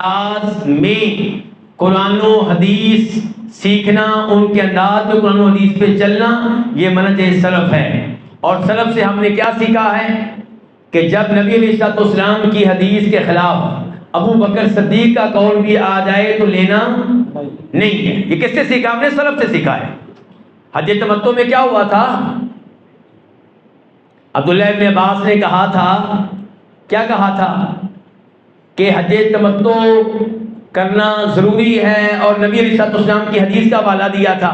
انداز میں قرآن و حدیث سیکھنا، ان کے انداز میں قرآن و حدیث پہ چلنا، یہ منہج سلف ہے۔ اور سلف سے ہم نے کیا سیکھا ہے کہ جب نبی علیہ السلام کی حدیث کے خلاف ابو بکر صدیق کا قول بھی آ جائے تو لینا نہیں ہے۔ یہ کس سے سیکھا؟ ہم نے سلف سے سیکھا ہے۔ حج تمتع میں کیا ہوا تھا؟ عبداللہ ابن عباس نے کہا تھا، کیا کہا تھا کہ حج تمتع کرنا ضروری ہے، اور نبی علیہ السلام کی حدیث کا حوالہ دیا تھا۔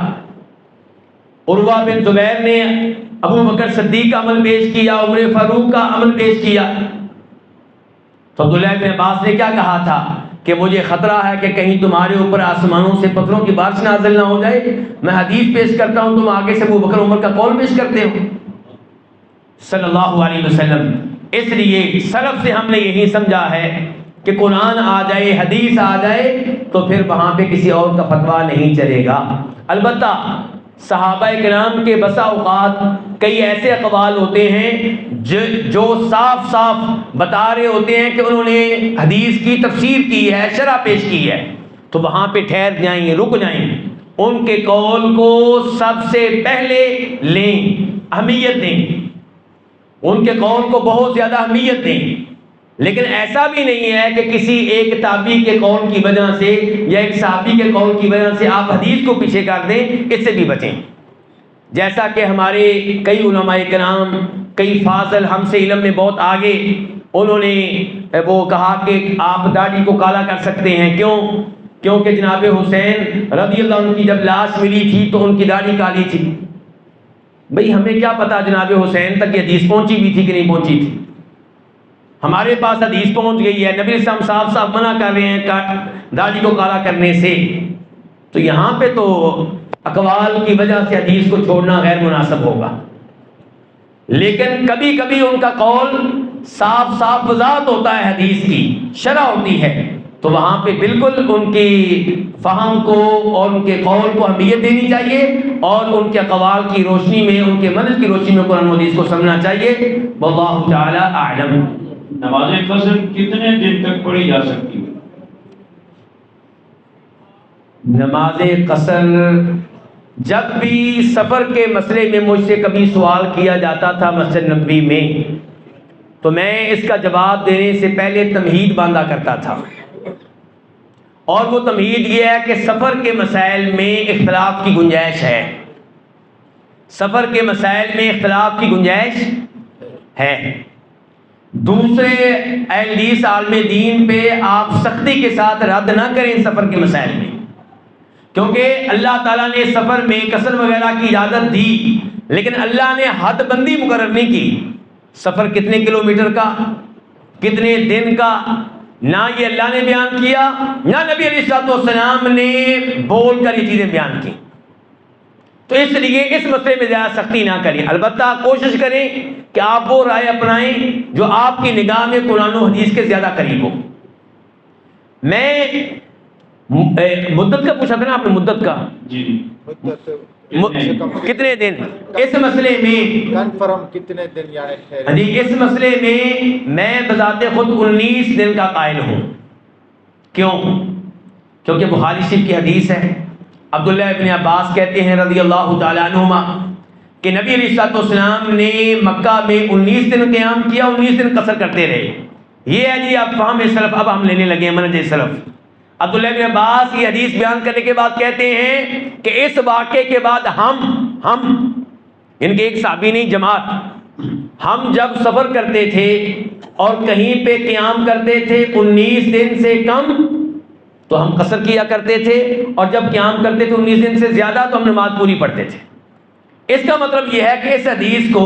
عروہ بن زبیر نے ابو بکر صدیق کا عمل پیش کیا، عمر فاروق کا عمل پیش کیا۔ تو عبداللہ ابن عباس نے کیا کہا تھا کہ مجھے خطرہ ہے کہ کہیں تمہارے اوپر آسمانوں سے پتھروں کی بارش نازل نہ ہو جائے، میں حدیث پیش کرتا ہوں، تم آگے سے ابو بکر عمر کا قول پیش کرتے ہو صلی اللہ علیہ وسلم۔ اس لیے سلف سے ہم نے یہی سمجھا ہے کہ قرآن آ جائے، حدیث آ جائے تو پھر وہاں پہ کسی اور کا فتویٰ نہیں چلے گا۔ البتہ صحابہ کرام کے بسا اوقات کئی ایسے اقوال ہوتے ہیں جو صاف صاف بتا رہے ہوتے ہیں کہ انہوں نے حدیث کی تفسیر کی ہے، شرح پیش کی ہے، تو وہاں پہ ٹھہر جائیں، رک جائیں، ان کے قول کو سب سے پہلے لیں، اہمیت دیں، ان کے قول کو بہت زیادہ اہمیت دیں۔ لیکن ایسا بھی نہیں ہے کہ کسی ایک تابعی کے قول کی وجہ سے یا ایک صحابی کے قول کی وجہ سے آپ حدیث کو پیچھے کر دیں، اس سے بھی بچیں۔ جیسا کہ ہمارے کئی علماء کرام، کئی فاضل ہم سے علم میں بہت آگے، انہوں نے وہ کہا کہ آپ داڑھی کو کالا کر سکتے ہیں۔ کیوں؟ کیونکہ جناب حسین رضی اللہ عنہ کی جب لاش ملی تھی تو ان کی داڑھی کالی تھی۔ بھئی ہمیں کیا پتا جناب حسین تک یہ حدیث پہنچی بھی تھی کہ نہیں پہنچی تھی؟ ہمارے پاس حدیث پہنچ گئی ہے، نبی علیہ السلام صاف صاف منع کر رہے ہیں داڑھی کو کالا کرنے سے، تو یہاں پہ تو اقوال کی وجہ سے حدیث کو چھوڑنا غیر مناسب ہوگا۔ لیکن کبھی کبھی ان کا قول صاف صاف وضاحت ہوتا ہے، حدیث کی شرح ہوتی ہے، تو وہاں پہ بالکل ان کی فہم کو اور ان کے قول کو اہمیت دینی چاہیے، اور ان کے اقوال کی روشنی میں، ان کے منہج کی روشنی میں قرآن و حدیث کو سمجھنا چاہیے۔ واللہ تعالی اعلم۔ نماز قصر کتنے دن تک پڑھی جا سکتی ہے؟ نماز قصر جب بھی سفر کے مسئلے میں مجھ سے کبھی سوال کیا جاتا تھا مسجد نبوی میں، تو میں اس کا جواب دینے سے پہلے تمہید باندھا کرتا تھا، اور وہ تمہید یہ ہے کہ سفر کے مسائل میں اختلاف کی گنجائش ہے، سفر کے مسائل میں اختلاف کی گنجائش ہے۔ دوسرے اہل حدیث عالم دین پہ آپ سختی کے ساتھ رد نہ کریں سفر کے مسائل میں، کیونکہ اللہ تعالیٰ نے سفر میں قصر وغیرہ کی اجازت دی، لیکن اللہ نے حد بندی مقرر نہیں کی، سفر کتنے کلومیٹر کا، کتنے دن کا، نہ یہ اللہ نے بیان کیا، نہ نبی علیہ السلام نے بول کر یہ چیزیں بیان کی۔ تو اس لیے اس مسئلے میں زیادہ سختی نہ کریں، البتہ کوشش کریں کہ آپ وہ رائے اپنائیں جو آپ کی نگاہ میں قرآن و حدیث کے زیادہ قریب ہو۔ میں مدت کا پوچھا تھا نا آپ نے، مدت کا جی کتنے دن اس مسئلے میں کنفرم کتنے دن یعنی جی، اس مسئلے میں بذات خود 19 دن کا قائل ہوں۔ کیوں؟ کیونکہ بخاری شریف کی حدیث ہے، عبداللہ ابن عباس کہتے ہیں رضی اللہ تعالیٰ عنہما کہ نبی علیہ السلام نے مکہ میں 19 دن قیام کیا، 19 دن قصر کرتے رہے۔ یہ ہے جی اب فہم سلف، اب ہم لینے لگے ہیں منہج سلف۔ عبداللہ ابن عباس یہ حدیث بیان کرنے کے بعد کہتے ہیں کہ اس واقعے کے بعد ہم ان کے ایک صحابی نہیں، جماعت، ہم جب سفر کرتے تھے اور کہیں پہ قیام کرتے تھے 19 دن سے کم تو ہم قصر کیا کرتے تھے، اور جب قیام کرتے تھے 19 دن سے زیادہ تو ہم نماز پوری پڑھتے تھے۔ اس کا مطلب یہ ہے کہ اس حدیث کو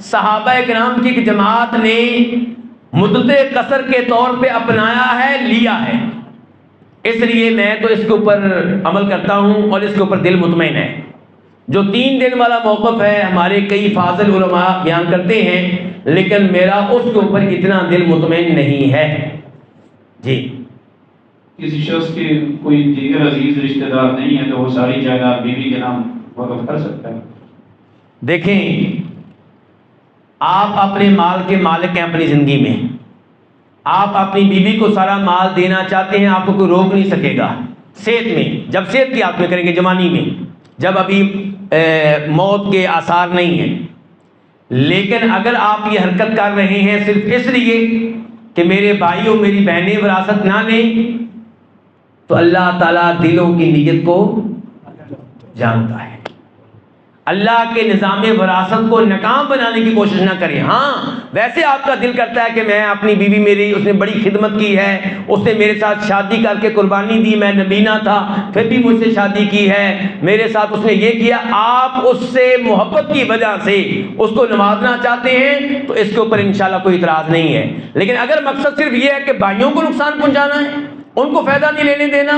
صحابہ کرام کی ایک جماعت نے مدت قصر کے طور پہ اپنایا ہے، لیا ہے۔ اس لیے میں تو اس کے اوپر عمل کرتا ہوں اور اس کے اوپر دل مطمئن ہے۔ جو 3 دن والا موقف ہے ہمارے کئی فاضل علماء بیان کرتے ہیں، لیکن میرا اس کے اوپر اتنا دل مطمئن نہیں ہے۔ جی، کسی شخص کے کوئی دیگر عزیز رشتہ دار نہیں ہے تو وہ ساری جائیداد بیوی کے نام وقف کر سکتا ہے؟ دیکھیں، آپ اپنے مال کے مالک ہیں اپنی زندگی میں، آپ اپنی بیوی کو سارا مال دینا چاہتے ہیں، آپ کو کوئی روک نہیں سکے گا صحت میں، جب صحت کی آپ میں کریں گے، جوانی میں، جب ابھی موت کے آثار نہیں ہیں۔ لیکن اگر آپ یہ حرکت کر رہے ہیں صرف اس لیے کہ میرے بھائیوں میری بہنیں وراثت نہ لیں، تو اللہ تعالیٰ دلوں کی نیت کو جانتا ہے۔ اللہ کے نظام وراثت کو ناکام بنانے کی کوشش نہ کریں۔ ہاں ویسے آپ کا دل کرتا ہے کہ میں اپنی بیوی، میری اس نے بڑی خدمت کی ہے، اس نے میرے ساتھ شادی کر کے قربانی دی، میں نبینا تھا پھر بھی مجھ سے شادی کی ہے، میرے ساتھ اس نے یہ کیا، آپ اس سے محبت کی وجہ سے اس کو نوازنا چاہتے ہیں تو اس کے اوپر انشاءاللہ کوئی اعتراض نہیں ہے۔ لیکن اگر مقصد صرف یہ ہے کہ بھائیوں کو نقصان پہنچانا ہے، ان کو فائدہ نہیں لینے دینا،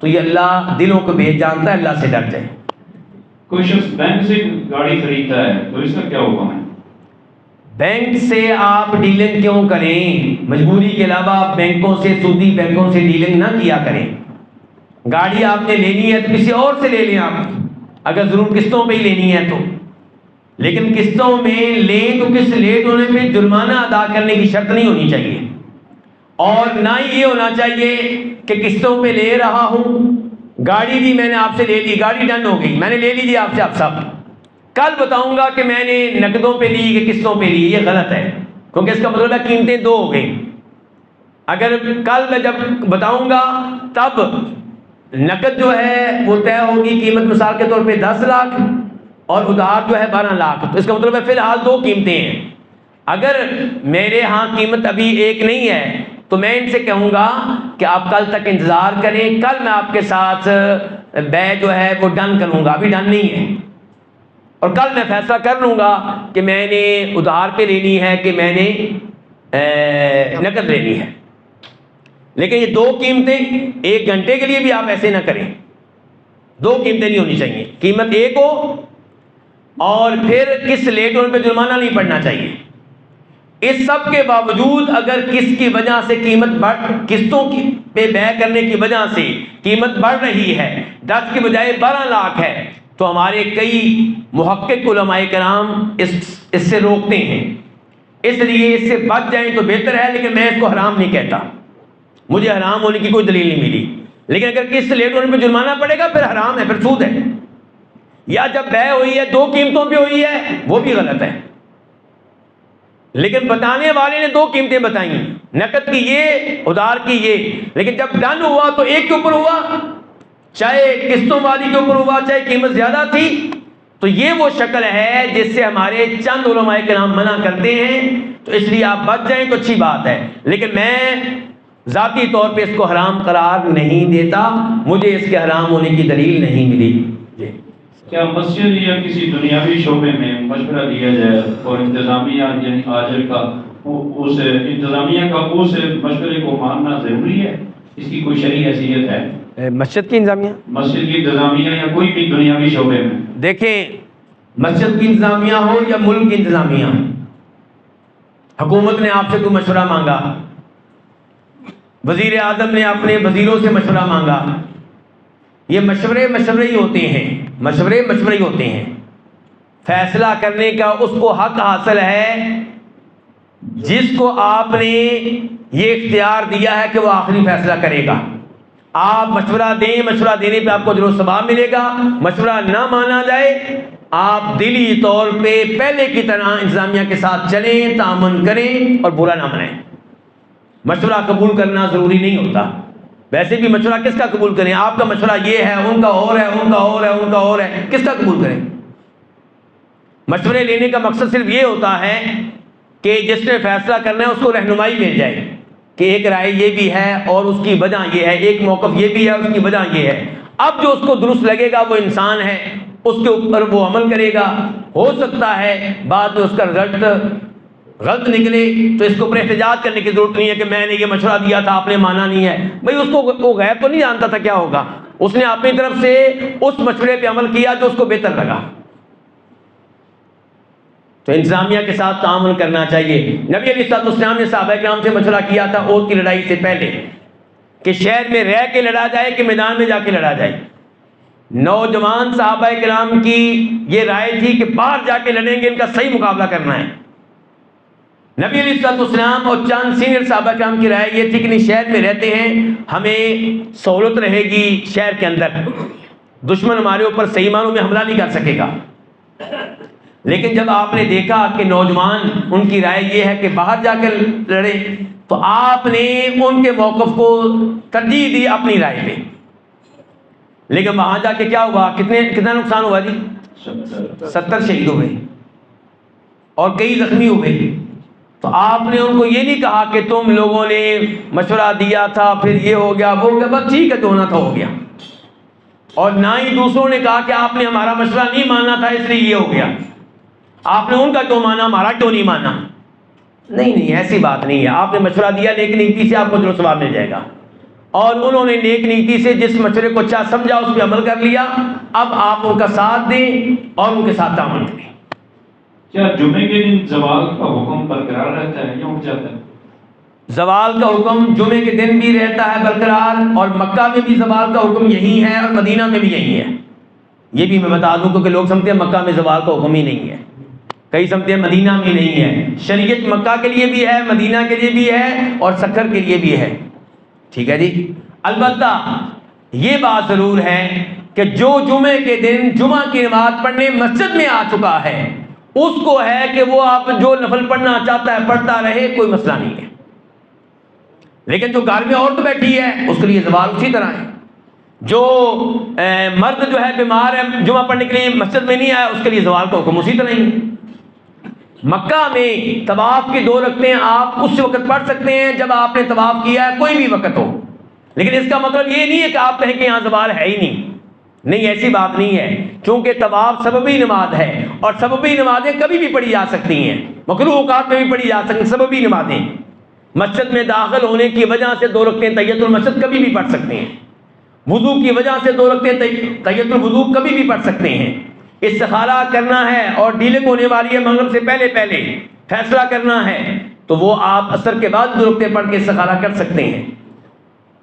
تو یہ اللہ دلوں کو بھید جانتا ہے، اللہ سے ڈر جائے۔ کوئی شخص بینک سے گاڑی خریدتا ہے تو اس کا کیا حکم ہے؟ بینک سے آپ ڈیلنگ کیوں کریں؟ مجبوری کے علاوہ آپ بینکوں سے، سودی بینکوں سے ڈیلنگ نہ کیا کریں۔ گاڑی آپ نے لینی ہے تو کسی اور سے لے لیں، آپ اگر ضرور قسطوں پہ ہی لینی ہے تو، لیکن قسطوں میں لیں تو قسط لیٹ ہونے پہ جرمانہ ادا کرنے کی شرط نہیں ہونی چاہیے، اور نہ ہی یہ ہونا چاہیے کہ قسطوں پہ لے رہا ہوں، گاڑی بھی میں نے آپ سے لے لی، گاڑی ڈن ہو گئی، میں نے لے لیجیے آپ سے، آپ سب کل بتاؤں گا کہ میں نے نقدوں پہ لی کہ قسطوں پہ لی، یہ غلط ہے، کیونکہ اس کا مطلب ہے قیمتیں دو ہو گئی۔ اگر کل میں جب بتاؤں گا تب نقد جو ہے وہ طے ہوگی، قیمت مثال کے طور پہ 10 لاکھ اور ادھار جو ہے 12 لاکھ، تو اس کا مطلب ہے فی الحال دو قیمتیں ہیں۔ اگر میرے ہاں قیمت ابھی ایک نہیں ہے تو میں ان سے کہوں گا کہ آپ کل تک انتظار کریں، کل میں آپ کے ساتھ بے جو ہے وہ ڈن کروں گا، ابھی ڈن نہیں ہے، اور کل میں فیصلہ کر لوں گا کہ میں نے ادھار پہ لینی ہے کہ میں نے نقد لینی ہے۔ لیکن یہ دو قیمتیں ایک گھنٹے کے لیے بھی آپ ایسے نہ کریں، دو قیمتیں نہیں ہونی چاہیے، قیمت ایک ہو اور پھر قسط لیٹ ہونے پہ جرمانہ نہیں پڑنا چاہیے۔ اس سب کے باوجود اگر قسط کی وجہ سے قسطوں کی پہ بے کرنے کی وجہ سے قیمت بڑھ رہی ہے، 10 کی بجائے 12 لاکھ ہے، تو ہمارے کئی محقق علماء کرام اس سے روکتے ہیں، اس لیے اس سے بچ جائیں تو بہتر ہے، لیکن میں اس کو حرام نہیں کہتا، مجھے حرام ہونے کی کوئی دلیل نہیں ملی، لیکن اگر قسط لیٹ ہونے پہ جرمانہ پڑے گا پھر حرام ہے، پھر سود ہے، یا جب بے ہوئی ہے دو قیمتوں پہ ہوئی ہے وہ بھی غلط ہے۔ لیکن بتانے والے نے دو قیمتیں بتائیں، نقد کی یہ، ادھار کی یہ، لیکن جب ڈن ہوا تو ایک کے اوپر ہوا، چاہے قسطوں والی کے اوپر ہوا، چاہے قیمت زیادہ تھی، تو یہ وہ شکل ہے جس سے ہمارے چند علماء کرام منع کرتے ہیں، تو اس لیے آپ بچ جائیں تو اچھی بات ہے، لیکن میں ذاتی طور پہ اس کو حرام قرار نہیں دیتا، مجھے اس کے حرام ہونے کی دلیل نہیں ملی۔ جی کیا مسجد یا کسی دنیاوی شعبے میں مشورہ دیا جائے اور انتظامیہ یعنی آجر کا اس انتظامیہ کا اس مشورے کو ماننا ضروری ہے؟ اس کی کوئی شرعی حیثیت ہے؟ مسجد کی انتظامیہ، مسجد کی انتظامیہ یا کوئی بھی دنیاوی شعبے میں؟ دیکھیں مسجد کی انتظامیہ ہو یا ملک کی انتظامیہ، حکومت نے آپ سے کوئی مشورہ مانگا، وزیر اعظم نے اپنے وزیروں سے مشورہ مانگا، یہ مشورے ہی ہوتے ہیں، مشورے ہی ہوتے ہیں، فیصلہ کرنے کا اس کو حق حاصل ہے جس کو آپ نے یہ اختیار دیا ہے کہ وہ آخری فیصلہ کرے گا۔ آپ مشورہ دیں، مشورہ دینے پہ آپ کو اجر و ثواب ملے گا، مشورہ نہ مانا جائے آپ دلی طور پہ پہلے کی طرح انتظامیہ کے ساتھ چلیں، تعاون کریں اور برا نہ منائیں۔ مشورہ قبول کرنا ضروری نہیں ہوتا، ویسے بھی مشورہ کس کا قبول کریں؟ آپ کا مشورہ یہ ہے، ان کا اور ہے، ان کا اور ہے، ان کا اور ہے، کس کا قبول کریں؟ مشورے لینے کا مقصد صرف یہ ہوتا ہے کہ جس نے فیصلہ کرنا ہے اس کو رہنمائی مل جائے کہ ایک رائے یہ بھی ہے اور اس کی وجہ یہ ہے، ایک موقف یہ بھی ہے اس کی وجہ یہ ہے۔ اب جو اس کو درست لگے گا وہ انسان ہے، اس کے اوپر وہ عمل کرے گا، ہو سکتا ہے بعد میں اس کا رزلٹ غلط نکلے تو اس کو اوپر احتجاج کرنے کی ضرورت نہیں ہے کہ میں نے یہ مشورہ دیا تھا آپ نے مانا نہیں ہے، بھئی اس کو وہ غیب تو نہیں جانتا تھا کیا ہوگا، اس نے اپنی طرف سے اس مشورے پہ عمل کیا جو اس کو بہتر لگا۔ تو انتظامیہ کے ساتھ تعامل کرنا چاہیے۔ نبی علیہ السلام نے صحابہ کرام سے مشورہ کیا تھا احد کی لڑائی سے پہلے کہ شہر میں رہ کے لڑا جائے کہ میدان میں جا کے لڑا جائے۔ نوجوان صحابہ کرام کی یہ رائے تھی کہ باہر جا کے لڑیں گے، ان کا صحیح مقابلہ کرنا ہے۔ نبی علیہ السلام اور چند سینئر صحابہ کرام کی رائے یہ تھی کہ نہیں شہر میں رہتے ہیں ہمیں سہولت رہے گی شہر کے اندر، دشمن ہمارے اوپر صحیح معنوں میں حملہ نہیں کر سکے گا۔ لیکن جب آپ نے دیکھا کہ نوجوان ان کی رائے یہ ہے کہ باہر جا کر لڑے تو آپ نے ان کے موقف کو ترجیح دی اپنی رائے پہ۔ لیکن وہاں جا کے کیا ہوا، کتنا نقصان ہوا جی؟ 70 شہید ہوئے اور کئی زخمی ہوئے۔ تو آپ نے ان کو یہ نہیں کہا کہ تم لوگوں نے مشورہ دیا تھا پھر یہ ہو گیا وہ ہو گیا، بس ٹھیک ہے جو ہونا تھا ہو گیا، اور نہ ہی دوسروں نے کہا کہ آپ نے ہمارا مشورہ نہیں ماننا تھا اس لیے یہ ہو گیا، آپ نے ان کا کیوں مانا ہمارا کیوں نہیں مانا۔ نہیں ایسی بات نہیں ہے، آپ نے مشورہ دیا نیک نیتی سے، آپ کو جو ثواب مل جائے گا، اور انہوں نے نیک نیتی سے جس مشورے کو اچھا سمجھا اس پہ عمل کر لیا، اب آپ ان کا ساتھ دیں اور ان کے ساتھ تعامل کریں۔ کیا جمعے کے دن زوال کا حکم برقرار رہتا ہے یا اٹھ جاتا ہے؟ زوال کا حکم جمعے کے دن بھی رہتا ہے برقرار، اور مکہ میں بھی زوال کا حکم یہی ہے اور مدینہ میں بھی یہی ہے۔ یہ بھی میں بتا دوں کیونکہ لوگ سمجھتے ہیں مکہ میں زوال کا حکم ہی نہیں ہے، کئی سمجھتے ہیں مدینہ میں نہیں ہے۔ شریعت مکہ کے لیے بھی ہے، مدینہ کے لیے بھی ہے، اور سکر کے لیے بھی ہے، ٹھیک ہے جی۔ البتہ یہ بات ضرور ہے کہ جو جمعے کے دن جمعہ کی نماز پڑھنے مسجد میں آ چکا ہے اس کو ہے کہ وہ آپ جو نفل پڑھنا چاہتا ہے پڑھتا رہے، کوئی مسئلہ نہیں ہے۔ لیکن جو گھر میں عورت بیٹھی ہے اس کے لیے زوال اسی طرح ہے، جو مرد جو ہے بیمار ہے جمعہ پڑھنے کے لیے مسجد میں نہیں آیا اس کے لیے زوال کا حکم اسی طرح ہی ہے۔ مکہ میں طواف کی 2 رکعتیں آپ اس وقت پڑھ سکتے ہیں جب آپ نے طواف کیا ہے، کوئی بھی وقت ہو، لیکن اس کا مطلب یہ نہیں ہے کہ آپ کہیں کہ یہاں زوال ہے ہی نہیں، ایسی بات نہیں ہے، کیونکہ طواف سببی نماز ہے اور سببی نمازیں کبھی بھی پڑھی جا سکتی ہیں، مکروہ اوقات میں بھی پڑھی جا سکتی ہیں سببی نمازیں۔ مسجد میں داخل ہونے کی وجہ سے 2 رکعتیں تحیۃ المسجد کبھی بھی پڑھ سکتے ہیں، وضو کی وجہ سے 2 رکعتیں تحیۃ الوضو کبھی بھی پڑھ سکتے ہیں، استخارہ کرنا ہے اور ڈیلنگ ہونے والی ہے مغرب سے پہلے فیصلہ کرنا ہے تو وہ آپ عصر کے بعد 2 رکعتیں پڑھ کے استخارہ کر سکتے ہیں۔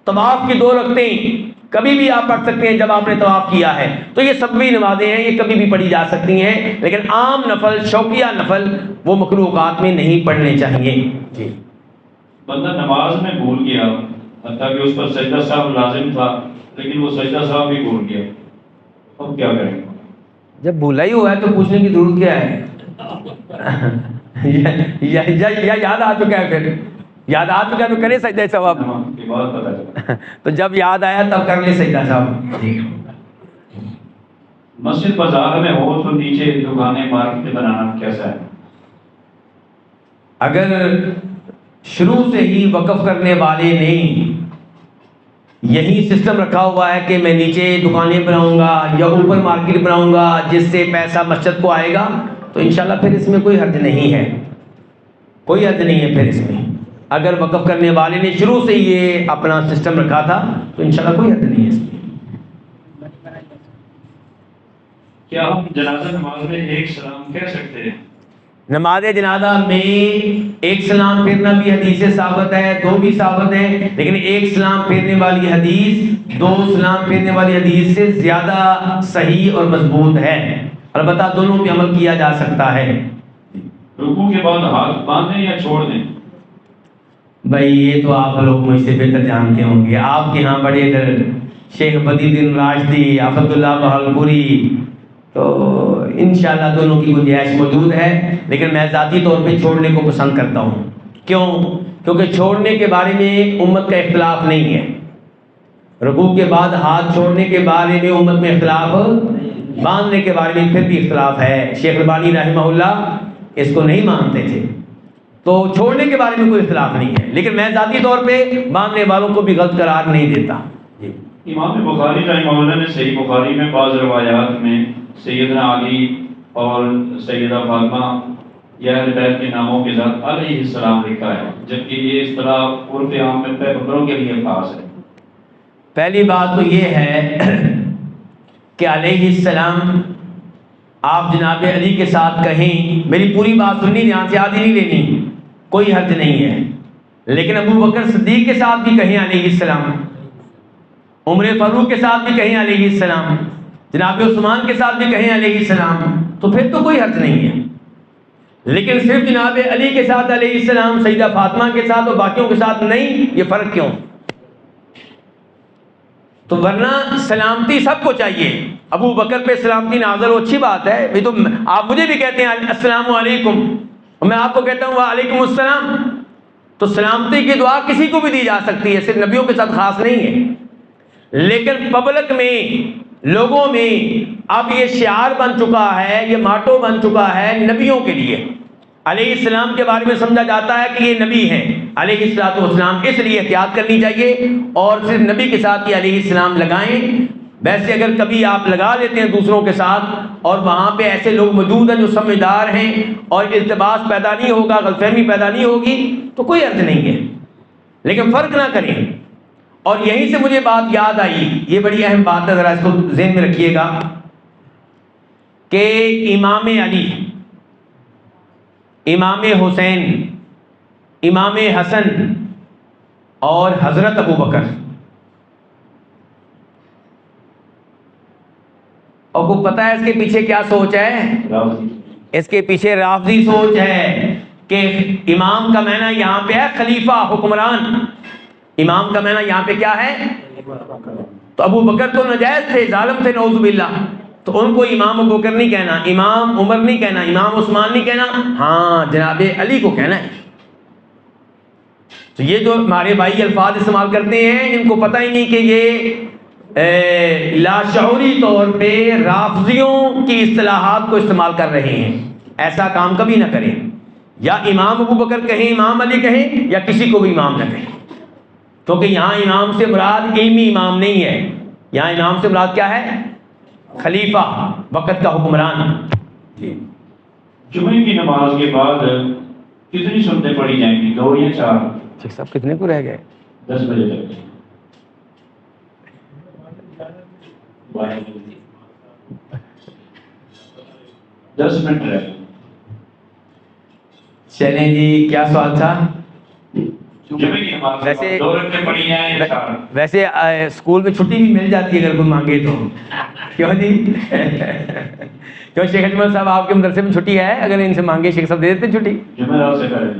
طواف کی 2 رکعتیں کبھی بھی آپ پڑھ سکتے ہیں جب آپ نے طواف کیا ہے، تو یہ سبھی نمازیں ہیں، یہ کبھی بھی پڑھی جا سکتی ہیں، لیکن عام نفل شوقیہ نفل وہ مکروہ اوقات میں نہیں پڑھنے چاہیے جی۔ بندہ نماز میں بھول گیا، حتیٰ کہ اس پر سجدہ صاحب لازم تھا لیکن وہ سجدہ صاحب بھی بھول گیا، اب کیا کریں گے؟ جب بھولا ہی ہوا ہے تو پوچھنے کی ضرورت کیا ہے؟ یا یاد آ چکا ہے، پھر یاد آ چکا ہے تو کرے سجدہ ثواب، تو جب یاد آیا تب کر لے سجدہ ثواب۔ مسجد بازار میں ہو تو نیچے دکانیں مارکیٹ بنانا کیسا ہے؟ اگر شروع سے ہی وقف کرنے والے نے یہی سسٹم رکھا ہوا ہے کہ میں نیچے دکانیں بناؤں گا یا اوپر مارکیٹ بناؤں گا جس سے پیسہ مسجد کو آئے گا تو انشاءاللہ پھر اس میں کوئی حرج نہیں ہے، کوئی حرج نہیں ہے پھر اس میں۔ اگر وقف کرنے والے نے شروع سے یہ اپنا سسٹم رکھا تھا تو انشاءاللہ کوئی حرج نہیں ہے اس میں۔ کیا ہم جنازہ نماز میں ایک سلام کہہ سکتے ہیں؟ نماز جنازہ میں ایک سلام پھیرنا بھی حدیث سے ثابت ہے، 2 بھی ثابت ہے، لیکن ایک سلام پھیرنے والی حدیث 2 سلام پھیرنے والی حدیث سے زیادہ صحیح اور مضبوط ہے، البتہ دونوں پہ عمل کیا جا سکتا ہے۔ رکوع کے بعد ہاتھ باندھیں یا چھوڑ دیں؟ بھائی یہ تو آپ لوگ مجھ سے بہتر جانتے ہوں گے، آپ کے ہاں بڑے ادھر شیخ بدی الدین راشدی، آفت اللہ بہلپوری، تو انشاءاللہ دونوں کی گنجائش موجود ہے، لیکن میں ذاتی طور پہ چھوڑنے کو پسند کرتا ہوں۔ کیوں؟ کیونکہ چھوڑنے کے بارے میں امت کا اختلاف نہیں ہے، رکوع کے بعد ہاتھ چھوڑنے کے بارے میں امت میں اختلاف، باندھنے کے بارے میں پھر بھی اختلاف ہے، شیخ البانی رحمہ اللہ اس کو نہیں مانتے تھے، تو چھوڑنے کے بارے میں کوئی اختلاف نہیں ہے، لیکن میں ذاتی طور پہ باندھنے والوں کو بھی غلط قرار نہیں دیتا جی۔ امام بخاری رحمہ اللہ نے صحیح بخاری میں بعض روایات میں سیدنا علی اور سیدہ فاطمہ یا اہل بیت کے ناموں کے ساتھ علیہ السلام لکھا ہے، جبکہ یہ اصطلاح عرف عام میں پیغمبروں کے لیے خاص ہے۔ پہلی بات تو یہ ہے کہ علیہ السلام آپ جناب علی کے ساتھ کہیں، میری پوری بات سننی، دھیان سے آدھی نہیں لینی، کوئی حرج نہیں ہے، لیکن ابو بکر صدیق کے ساتھ بھی کہیں علیہ السلام، عمر فاروق کے ساتھ بھی کہیں علیہ السلام، جناب عثمان کے ساتھ بھی کہیں علیہ السلام، تو پھر تو کوئی حرج نہیں ہے۔ لیکن صرف جناب علی کے ساتھ علیہ السلام، سیدہ فاطمہ کے ساتھ اور باقیوں کے ساتھ نہیں، یہ فرق کیوں؟ تو ورنہ سلامتی سب کو چاہیے. ابو بکر پہ سلامتی نازل ہو، اچھی بات ہے. یہ تو آپ مجھے بھی کہتے ہیں السلام علیکم، اور میں آپ کو کہتا ہوں وعلیکم السلام. تو سلامتی کی دعا کسی کو بھی دی جا سکتی ہے، صرف نبیوں کے ساتھ خاص نہیں ہے. لیکن پبلک میں، لوگوں میں اب یہ شعار بن چکا ہے، یہ ماٹو بن چکا ہے نبیوں کے لیے. علیہ السلام کے بارے میں سمجھا جاتا ہے کہ یہ نبی ہیں علیہ السلام، اس لیے احتیاط کرنی چاہیے اور صرف نبی کے ساتھ ہی علیہ السلام لگائیں. ویسے اگر کبھی آپ لگا لیتے ہیں دوسروں کے ساتھ اور وہاں پہ ایسے لوگ موجود ہیں جو سمجھدار ہیں اور التباس پیدا نہیں ہوگا، غلط فہمی پیدا نہیں ہوگی، تو کوئی حرج نہیں ہے، لیکن فرق نہ کریں. اور یہیں سے مجھے بات یاد آئی، یہ بڑی اہم بات ہے، ذرا اس کو ذہن میں رکھیے گا کہ امام علی، امام حسین، امام حسن اور حضرت ابو بکر، اور کو پتہ ہے اس کے پیچھے کیا سوچ ہے؟ اس کے پیچھے رافضی سوچ ہے کہ امام کا معنی یہاں پہ ہے خلیفہ، حکمران. امام کا معنی یہاں پہ کیا ہے؟ تو ابو بکر تو ناجائز تھے، ظالم تھے، نعوذ باللہ، تو ان کو امام ابو بکر نہیں کہنا، امام عمر نہیں کہنا، امام عثمان نہیں کہنا، ہاں جناب علی کو کہنا ہے. تو یہ جو ہمارے بھائی الفاظ استعمال کرتے ہیں، ان کو پتہ ہی نہیں کہ یہ لاشعوری طور پہ رافضیوں کی اصطلاحات کو استعمال کر رہے ہیں. ایسا کام کبھی نہ کریں، یا امام ابو بکر کہیں، امام علی کہیں، یا کسی کو بھی امام نہ کہیں، کیونکہ یہاں امام سے مراد علمی امام نہیں ہے، یہاں امام سے مراد کیا ہے؟ خلیفہ، وقت کا حکمران. جمعے کی نماز کے بعد کتنی سنتیں پڑھی جائیں گی؟ 2 یا 4؟ شیخ صاحب کتنے کو رہ گئے؟ 10 بجے تک. دس منٹ رہ گئے. چلیں جی، کیا سوال تھا؟ جمعے کی نماز ویسے 2 رکعتیں پڑھی جائیں یا 4؟ ویسے اسکول میں چھٹی بھی مل جاتی ہے اگر کوئی مانگے تو. کیوں جی؟ کیوں شیخ اجمل صاحب آپ کے مدرسے میں چھٹی ہے؟ اگر ان سے مانگے شیخ صاحب دے دیتے چھٹی؟ جمعرات سے کریں.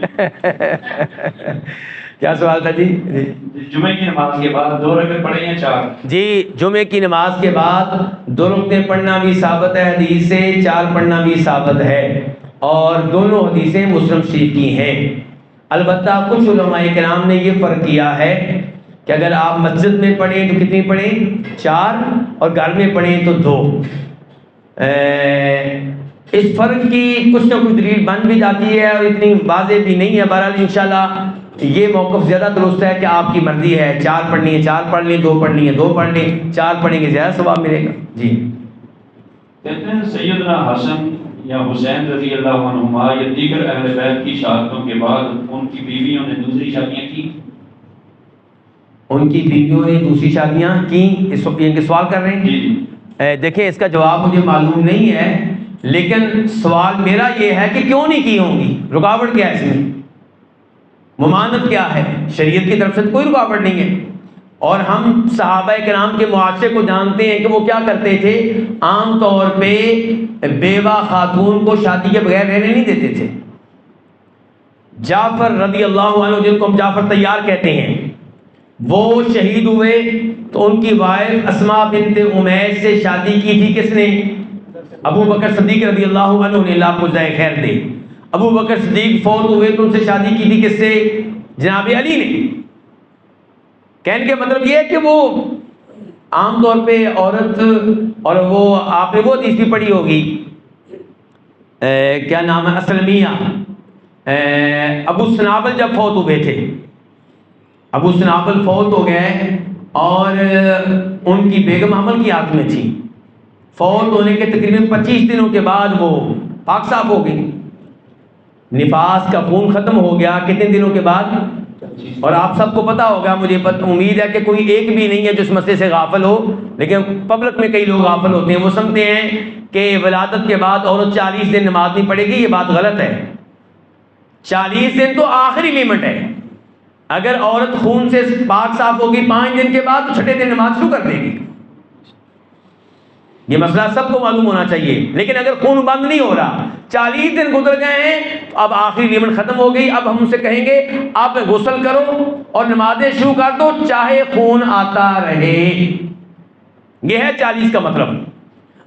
کیا سوال تھا جی؟ جمعے کی نماز کے بعد 2 رکعت پڑھیں یا 4؟ جی، جمعے کی نماز کے بعد 2 رکعتیں پڑھنا بھی ثابت ہے حدیث سے، 4 پڑھنا بھی ثابت ہے، اور دونوں حدیثیں مسلم شریف کی ہیں. البتہ کچھ علماء کرام نے یہ فرق کیا ہے کہ اگر آپ مسجد میں پڑھیں تو کتنی پڑھیں؟ 4، اور گھر میں پڑھیں تو 2. اس فرق کی کچھ نہ کچھ دلیل بن بھی جاتی ہے اور اتنی واضح بھی نہیں ہے. بہرحال انشاءاللہ یہ موقف زیادہ درست ہے کہ آپ کی مرضی ہے، 4 پڑھنی ہے 4 پڑھ لیں، 2 پڑھنی ہے 2 پڑھ لیں، 4 پڑھیں گے زیادہ ثواب ملے گا. جی کہتے ہیں سیدنا حسن یا حسین رضی اللہ عنہما یا دیگر اہل بیت کی شہادتوں کے بعد ان کی بیویوں نے دوسری شادیاں کی. ان کی بیویوں نے دوسری شادیاں کی، اس وقت یہ سوال کر رہے ہیں؟ جی. دیکھیں اس کا جواب مجھے معلوم نہیں ہے، لیکن سوال میرا یہ ہے کہ کیوں نہیں کی ہوں گی؟ رکاوٹ کیا ہے اس میں؟ ممانعت کیا ہے؟ شریعت کی طرف سے کوئی رکاوٹ نہیں ہے. اور ہم صحابہ کرام کے معاشرے کو جانتے ہیں کہ وہ کیا کرتے تھے، عام طور پہ بیوہ خاتون کو شادی کے بغیر رہنے نہیں دیتے تھے. جعفر رضی اللہ عنہ، جن کو ہم جعفر طیار کہتے ہیں، وہ شہید ہوئے تو ان کی وائف اسماء بنت امیس سے شادی کی تھی کس نے؟ ابو بکر صدیق رضی اللہ عنہ نے، اللہ آپ کو جزائے خیر دے. ابو بکر صدیق فوت ہوئے تو ان سے شادی کی تھی کس سے؟ جناب علی نے. کہنے کا مطلب یہ ہے کہ وہ عام طور پہ عورت، اور وہ آپ نے وہ حدیث بھی پڑھی ہوگی، کیا نام ہے، اسلمیہ. ابو سنابل جب فوت ہوئے تھے، ابو سنابل فوت ہو گئے اور ان کی بیگم حمل کی حالت میں تھی. فوت ہونے کے تقریباً 25 دنوں کے بعد وہ پاک صاف ہو گئی، نفاس کا خون ختم ہو گیا. کتنے دنوں کے بعد؟ اور آپ سب کو پتا ہوگا، مجھے امید ہے کہ کوئی ایک بھی نہیں ہے جو اس مسئلے سے غافل ہو، لیکن پبلک میں کئی لوگ غافل ہوتے ہیں. وہ سمجھتے ہیں کہ ولادت کے بعد عورت 40 دن نماز نہیں پڑھے گی. یہ بات غلط ہے. 40 دن تو آخری لیمٹ ہے. اگر عورت خون سے پاک صاف ہوگی 5 دن کے بعد تو 6ٹھے دن نماز شروع کر دے گی. یہ مسئلہ سب کو معلوم ہونا چاہیے. لیکن اگر خون بند نہیں ہو رہا، 40 دن گزر گئے ہیں، تو اب آخری لیمٹ ختم ہو گئی، اب ہم ان سے کہیں گے آپ غسل کرو اور نمازیں شروع کر دو چاہے خون آتا رہے. یہ ہے 40 کا مطلب.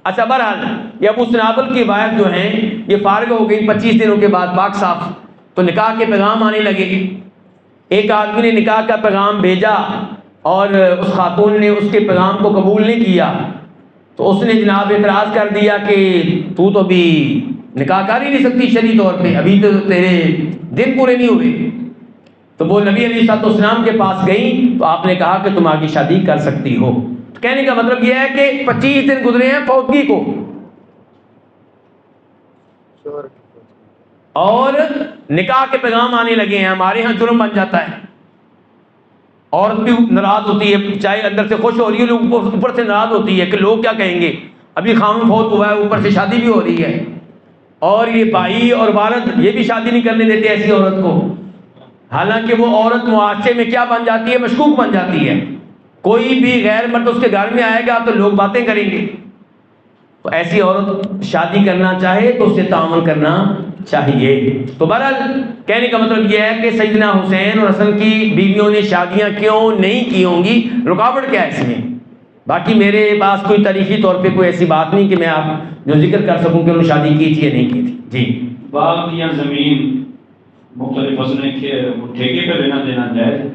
اچھا بہرحال یہ ابو سنابل کی روایت جو ہیں یہ فارغ ہو گئی 25 دنوں کے بعد پاک صاف، تو نکاح کے پیغام آنے لگے. ایک آدمی نے نکاح کا پیغام بھیجا اور اس خاتون نے اس کے پیغام کو قبول نہیں کیا، تو اس نے جناب اعتراض کر دیا کہ تو ابھی نکاح کر ہی نہیں سکتی شرعی طور پہ، ابھی تو تیرے دن پورے نہیں ہوئے. تو وہ نبی علیہ الصلوۃ والسلام کے پاس گئی تو آپ نے کہا کہ تم آگے شادی کر سکتی ہو. تو کہنے کا مطلب یہ ہے کہ 25 دن گزرے ہیں فوتگی کو، اور نکاح کے پیغام آنے لگے ہیں. ہمارے ہاں جرم بن جاتا ہے، عورت بھی ناراض ہوتی ہے، چاہے اندر سے خوش ہو رہی ہے لوگ اوپر سے ناراض ہوتی ہے کہ لوگ کیا کہیں گے، ابھی خامن فوت ہوا ہے اوپر سے شادی بھی ہو رہی ہے. اور یہ بھائی اور والد یہ بھی شادی نہیں کرنے دیتے ایسی عورت کو، حالانکہ وہ عورت معاشرے میں کیا بن جاتی ہے، مشکوک بن جاتی ہے. کوئی بھی غیر مرد اس کے گھر میں آئے گا تو لوگ باتیں کریں گے. تو ایسی عورت شادی کرنا چاہے تو اس سے تعامل کرنا چاہیے. تو بہرحال کہنے کا مطلب یہ ہے کہ سیدنا حسین اور حسن کی بیویوں نے شادیاں کیوں نہیں کی ہوں گی، رکاوٹ کیا ہے اس میں. باقی میرے پاس کوئی تاریخی طور پہ کوئی ایسی بات نہیں کہ میں آپ جو ذکر کر سکوں کہ انہوں نے شادی کی تھی یا نہیں کی تھی. جی باغ یا زمین مختلف فصلیں ٹھیکے پہ لینا دینا جائز؟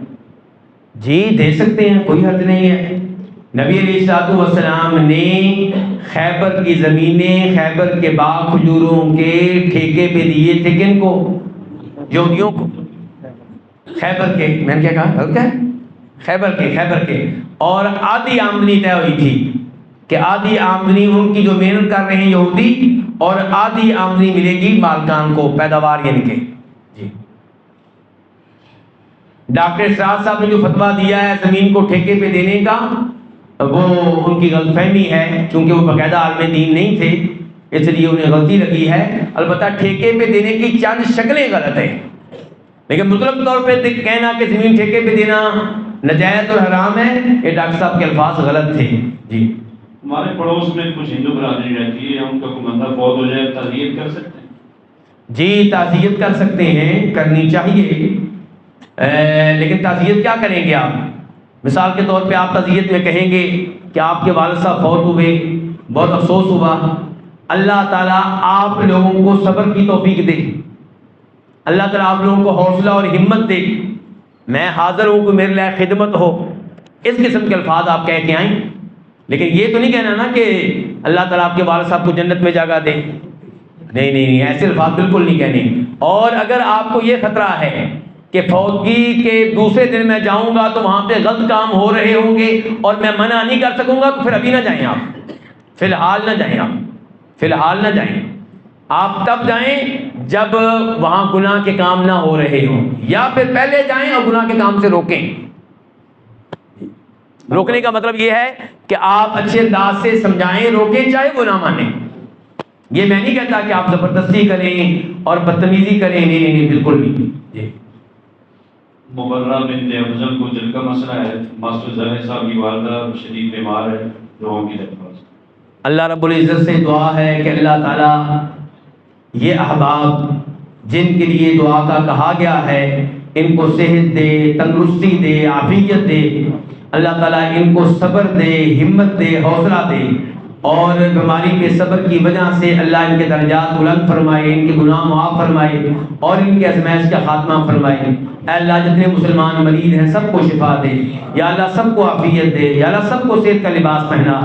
جی دے سکتے ہیں، کوئی حرج نہیں ہے. نبی علیہ الصلوۃ والسلام نے خیبر کی زمینیں، خیبر کے باغ کھجوروں کے ٹھیکے پہ دیے تھے. کن کو؟ یہودیوں کو. خیبر کے، میں نے کیا کہا غلط ہے، خیبر کے. اور آدھی آمدنی طے ہوئی تھی کہ آدھی آمدنی ان کی جو محنت کر رہے ہیں یہودی، اور آدھی آمدنی ملے گی مالکان کو، پیداوار یعنی کہ. جی ڈاکٹر سراج صاحب نے جو فتویٰ دیا ہے زمین کو ٹھیکے پہ دینے کا، وہ ان کی غلط فہمی ہے، چونکہ وہ باقاعدہ عالم دین نہیں تھے اس لیے انہیں غلطی لگی ہے. البتہ ٹھیکے پہ دینے کی چند شکلیں غلط ہیں، لیکن مطلق طور پہ کہنا کہ زمین ٹھیکے پہ دینا نجائز اور حرام ہے، یہ ڈاکٹر صاحب کے الفاظ غلط تھے. جی ہمارے پڑوس میں کچھ ہندو برادری رہتی ہے، ان کا کوئی بندہ فوت ہو جائے تعزیت کر سکتے ہیں؟ جی تعزیت کر سکتے ہیں، کرنی چاہیے. لیکن تعزیت کیا کریں گے آپ؟ مثال کے طور پہ آپ تعزیت میں کہیں گے کہ آپ کے والد صاحب فوت ہوئے، بہت افسوس ہوا، اللہ تعالیٰ آپ لوگوں کو صبر کی توفیق دے، اللہ تعالیٰ آپ لوگوں کو حوصلہ اور ہمت دے، میں حاضر ہوں کہ میرے لیے خدمت ہو. اس قسم کے الفاظ آپ کہہ کے آئیں. لیکن یہ تو نہیں کہنا نا کہ اللہ تعالیٰ آپ کے والد صاحب کو جنت میں جگہ دے. نہیں، ایسے الفاظ بالکل نہیں کہنے. اور اگر آپ کو یہ خطرہ ہے کہ فوتگی کے دوسرے دن میں جاؤں گا تو وہاں پہ غلط کام ہو رہے ہوں گے اور میں منع نہیں کر سکوں گا، تو پھر ابھی نہ جائیں، آپ فی الحال نہ جائیں. آپ تب جائیں جب وہاں گناہ کے کام نہ ہو رہے ہوں، یا پھر پہلے جائیں اور گناہ کے کام سے روکیں. روکنے کا مطلب یہ ہے کہ آپ اچھے انداز سے سمجھائیں، روکیں، چاہے وہ نہ مانیں. یہ میں نہیں کہتا کہ آپ زبردستی کریں اور بدتمیزی کریں، نہیں بالکل نہیں. جی مبرہ بنت افضل کو دل کا مسئلہ ہے، ماسٹر زاہد صاحب کی والدہ شدید بیمار ہے، دعاؤں کی درخواست. اللہ رب العزت سے دعا ہے کہ اللہ تعالیٰ یہ احباب جن کے لیے دعا کا کہا گیا ہے ان کو صحت دے، تندرستی دے، عافیت دے. اللہ تعالیٰ ان کو صبر دے، ہمت دے، حوصلہ دے، اور بیماری کے صبر کی وجہ سے اللہ ان کے درجات بلند فرمائے، ان کے گناہ معاف فرمائے اور ان کے آزمائش کا خاتمہ فرمائے. اے اللہ جتنے مسلمان مریض ہیں سب کو شفا دے، یا اللہ سب کو عافیت دے، یا اللہ سب کو صحت کا لباس پہنا.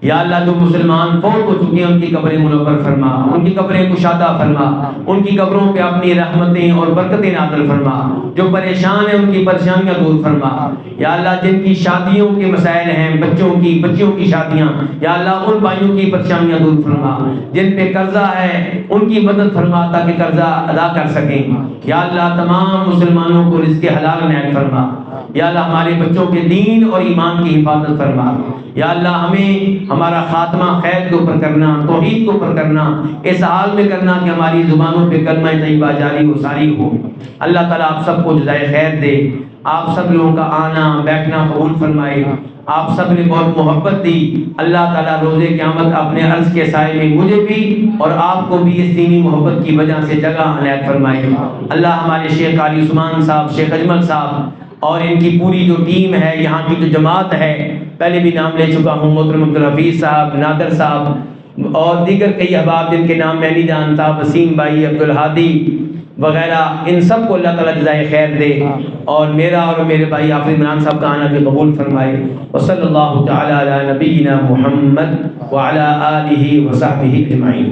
یا اللہ جو مسلمان فوت ہو چکے ہیں ان کی قبریں منور فرما، ان کی قبریں کشادہ فرما، ان کی قبروں پہ اپنی رحمتیں اور برکتیں نازل فرما. جو پریشان ہیں ان کی پریشانیاں دور فرما. یا اللہ جن کی شادیوں کے مسائل ہیں، بچیوں کی شادیاں، یا اللہ ان بھائیوں کی پریشانیاں دور فرما. جن پہ قرضہ ہے ان کی مدد فرما تاکہ قرضہ ادا کر سکیں. یا اللہ تمام مسلمانوں کو رزق حلال عنایت فرما. یا اللہ ہمارے بچوں کے دین اور ایمان کی حفاظت فرما. یا اللہ ہمیں ہمارا خاتمہ خیر کے اوپر کرنا، توحید کے اوپر کرنا، اس حال میں کرنا کہ ہماری زبانوں پہ کلمہ طیبہ جاری و ساری ہو. اللہ تعالیٰ آپ سب کو جزائے خیر دے، آپ سب لوگوں کا آنا بیٹھنا قبول فرمائے. آپ سب نے بہت محبت دی. اللہ تعالیٰ روز قیامت اپنے عرض کے سائے میں مجھے بھی اور آپ کو بھی اس دینی محبت کی وجہ سے جگہ عنایت فرمائے. اللہ ہمارے شیخ قاری عثمان صاحب، شیخ اجمل صاحب اور ان کی پوری جو ٹیم ہے، یہاں کی جو جماعت ہے، پہلے بھی نام لے چکا ہوں، محترم عبدالحفیظ صاحب، نادر صاحب اور دیگر کئی احباب جن کے نام میں نہیں جانتا، وسیم بھائی، عبدالہادی وغیرہ، ان سب کو اللہ تعالیٰ جزائے خیر دے اور میرا اور میرے بھائی حافظ عمران صاحب کا آنا بھی قبول فرمائے. وصلی اللہ تعالی علی نبینا محمد وعلی آلہ وصحبہ اجمعین.